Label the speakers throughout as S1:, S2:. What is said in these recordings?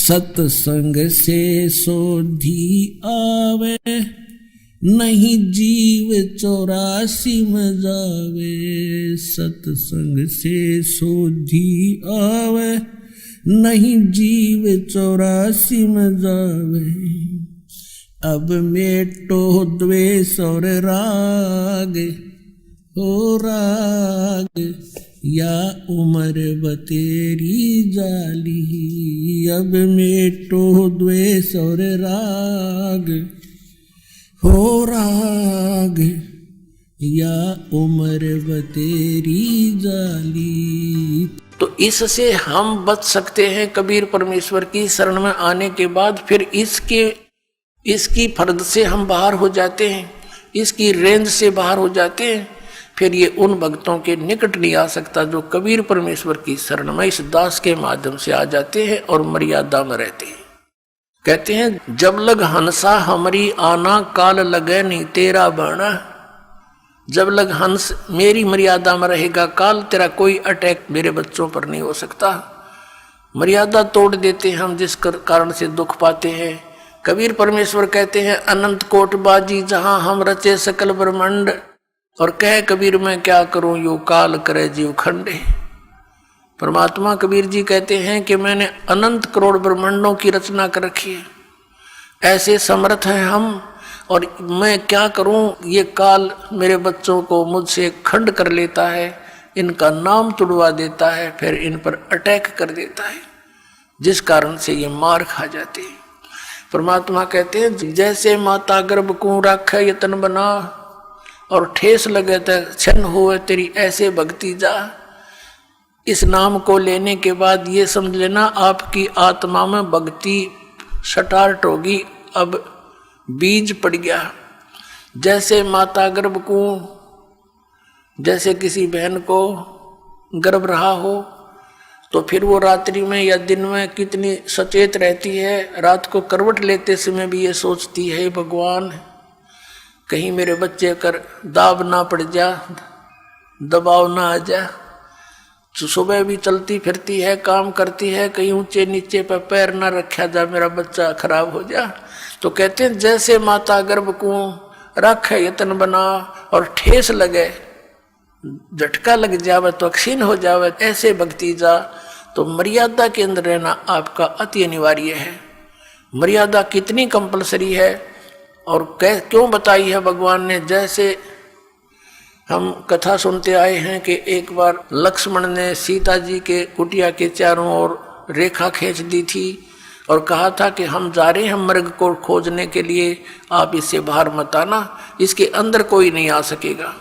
S1: सत्संग से सोधी आवे, नहीं जीव 84 में जावे। सत्संग से सोधी आवे, नहीं जीव 84 में जावे। अब मेटो द्वेष और राग, हो राग या उम्र बतेरी जाली। अब मेटो द्वेष और राग, हो राग या उम्र बतेरी जाली। तो इससे हम बच सकते हैं कबीर परमेश्वर की शरण में आने के बाद। फिर इसकी फर्द से हम बाहर हो जाते हैं, इसकी रेंज से बाहर हो जाते हैं। फिर ये उन भक्तों के निकट नहीं आ सकता जो कबीर परमेश्वर की शरण में इस दास के माध्यम से आ जाते हैं और मर्यादा में रहते हैं। कहते हैं जब लग हंसा हमारी आना, काल लगे नहीं तेरा बाणा। जब लग हंस मेरी मर्यादा में रहेगा, काल तेरा कोई अटैक मेरे बच्चों पर नहीं हो सकता। मर्यादा तोड़ देते हैं हम, जिस कारण से दुख पाते हैं। कबीर परमेश्वर कहते हैं अनंत कोट बाजी जहां हम रचे सकल ब्रह्मांड, और कह कबीर मैं क्या करूं यो काल करे जीव खंडे। परमात्मा कबीर जी कहते हैं कि मैंने अनंत करोड़ ब्रह्मांडों की रचना कर रखी है, ऐसे समर्थ हैं हम, और मैं क्या करूं, ये काल मेरे बच्चों को मुझसे खंड कर लेता है, इनका नाम तुड़वा देता है, फिर इन पर अटैक कर देता है, जिस कारण से ये मार खा जाते हैं। परमात्मा कहते हैं जैसे माता गर्भ को राखे यतन बना, और ठेस लगे तक छन हुए तेरी ऐसे भक्ति जा। इस नाम को लेने के बाद ये समझ लेना आपकी आत्मा में भक्ति स्टार्ट होगी, अब बीज पड़ गया। जैसे माता गर्भ को, जैसे किसी बहन को गर्भ रहा हो तो फिर वो रात्रि में या दिन में कितनी सचेत रहती है। रात को करवट लेते समय भी ये सोचती है भगवान कहीं मेरे बच्चे कर दाब ना पड़ जा, दबाव ना आ जा। सुबह भी चलती फिरती है, काम करती है, कहीं ऊंचे नीचे पर पैर ना रखा जा, मेरा बच्चा खराब हो जा। तो कहते हैं जैसे माता गर्भ को रखे यतन बना, और ठेस लगे, झटका लग जावे तो क्षीण हो जावे, ऐसे भक्ति जा। तो मर्यादा के अंदर रहना आपका अति अनिवार्य है। मर्यादा कितनी कंपलसरी है और क्यों बताई है भगवान ने। जैसे हम कथा सुनते आए हैं कि एक बार लक्ष्मण ने सीता जी के कुटिया के चारों ओर रेखा खींच दी थी और कहा था कि हम जा रहे हैं मृग को खोजने के लिए, आप इससे बाहर मत आना, इसके अंदर कोई नहीं आ सकेगा।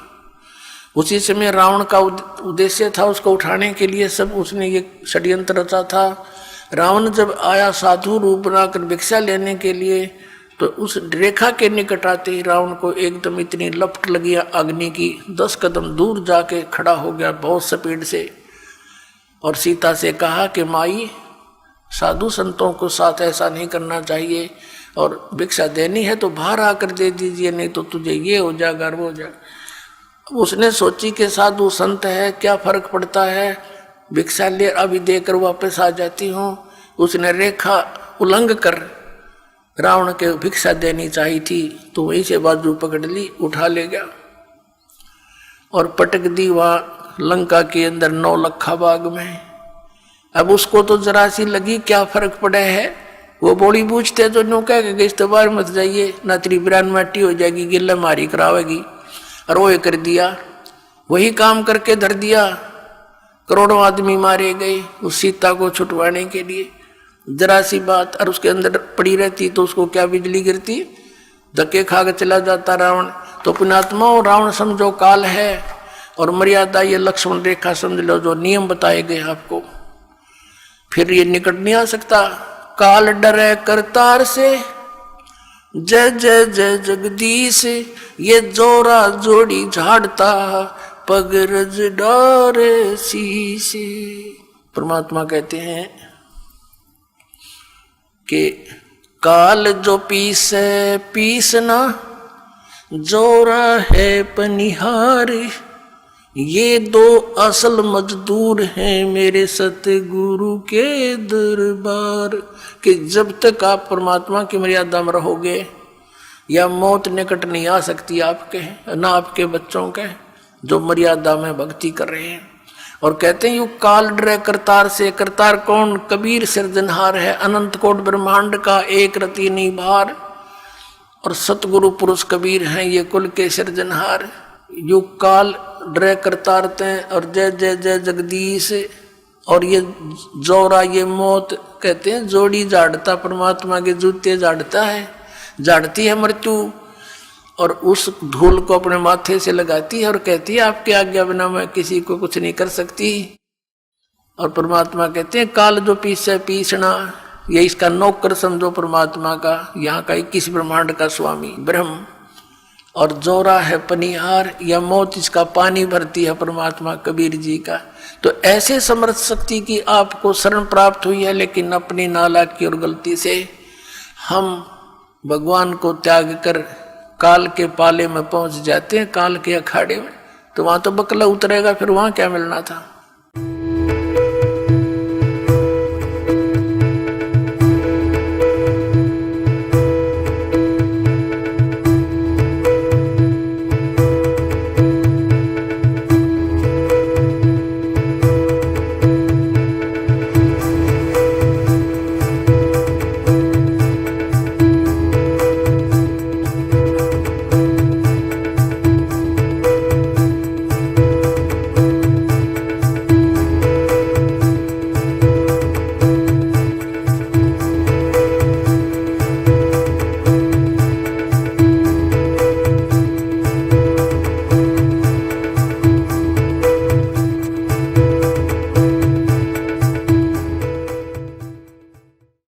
S1: उसी समय रावण का उद्देश्य था उसको उठाने के लिए, सब उसने ये षड्यंत्र रचा था। रावण जब आया साधु रूप बनाकर भिक्षा लेने के लिए, तो उस रेखा के निकट आते ही रावण को एकदम इतनी लपट लगी अग्नि की, 10 कदम दूर जाके खड़ा हो गया बहुत स्पीड से, और सीता से कहा कि माई साधु संतों को साथ ऐसा नहीं करना चाहिए, और भिक्षा देनी है तो बाहर आकर दे दीजिए, नहीं तो तुझे ये हो जाएगा वो हो जाएगा। उसने सोची कि साधु संत है, क्या फर्क पड़ता है, भिक्षा ले अभी देकर वापस आ जाती हूँ। उसने रेखा उल्लंघ कर रावण के भिक्षा देनी चाहिए थी, तो वहीं से बाजू पकड़ ली, उठा ले गया और पटक दी वहाँ लंका के अंदर 9 लखा बाग में। अब उसको तो जरा सी लगी क्या फर्क पड़ा है, वो बोली पूछते तो नो कह के इस बार मत जाइए, ना तेरी बिरान माटी हो जाएगी, गिल्ला मारी करावेगी, और वो कर दिया, वही काम करके धर दिया। करोड़ों आदमी मारे गए उस सीता को छुटवाने के लिए, जरा सी बात, और उसके अंदर पड़ी रहती तो उसको क्या बिजली गिरती, धक्के खा के चला जाता रावण। तो पुण्यात्मा रावण समझो काल है, और मर्यादा ये लक्ष्मण रेखा समझ लो, जो नियम बताए गए आपको, फिर ये निकट नहीं आ सकता। काल डरे करतार से, जय जय जय जगदीश, ये जोरा जोड़ी झाड़ता, पग रज डारे शीश। परमात्मा कहते हैं कि काल जो पीसे पीसना, जोरा है पनिहार, ये दो असल मजदूर हैं मेरे सतगुरु के दरबार। कि जब तक आप परमात्मा की मर्यादा में रहोगे या मौत निकट नहीं आ सकती आपके, ना आपके बच्चों के जो मर्यादा में भक्ति कर रहे हैं। और कहते हैं यू काल डरे करतार से। करतार कौन? कबीर सिरजनहार है, अनंत कोट ब्रह्मांड का एक रति निभार। और सतगुरु पुरुष कबीर हैं ये कुल के सिरजनहार। यू काल डरे करतारते और जय जय जय जगदीश। और ये जोरा ये मौत कहते हैं जोड़ी झाड़ता, परमात्मा के जूते झाड़ता है, झाड़ती है मृत्यु। और उस धूल को अपने माथे से लगाती है और कहती है आपकी आज्ञा बिना मैं किसी को कुछ नहीं कर सकती। और परमात्मा कहते हैं काल जो पीछे पीसना, ये इसका नौकर समझो परमात्मा का, यहाँ का 21 ब्रह्मांड का स्वामी ब्रह्म। और जोरा है पनिहार, या मौत इसका पानी भरती है परमात्मा कबीर जी का। तो ऐसे समर्थ शक्ति की आपको शरण प्राप्त हुई है, लेकिन अपनी नालायकी और गलती से हम भगवान को त्याग कर काल के पाले में पहुंच जाते हैं, काल के अखाड़े में। तो वहां तो बकला उतरेगा, फिर वहां क्या मिलना था।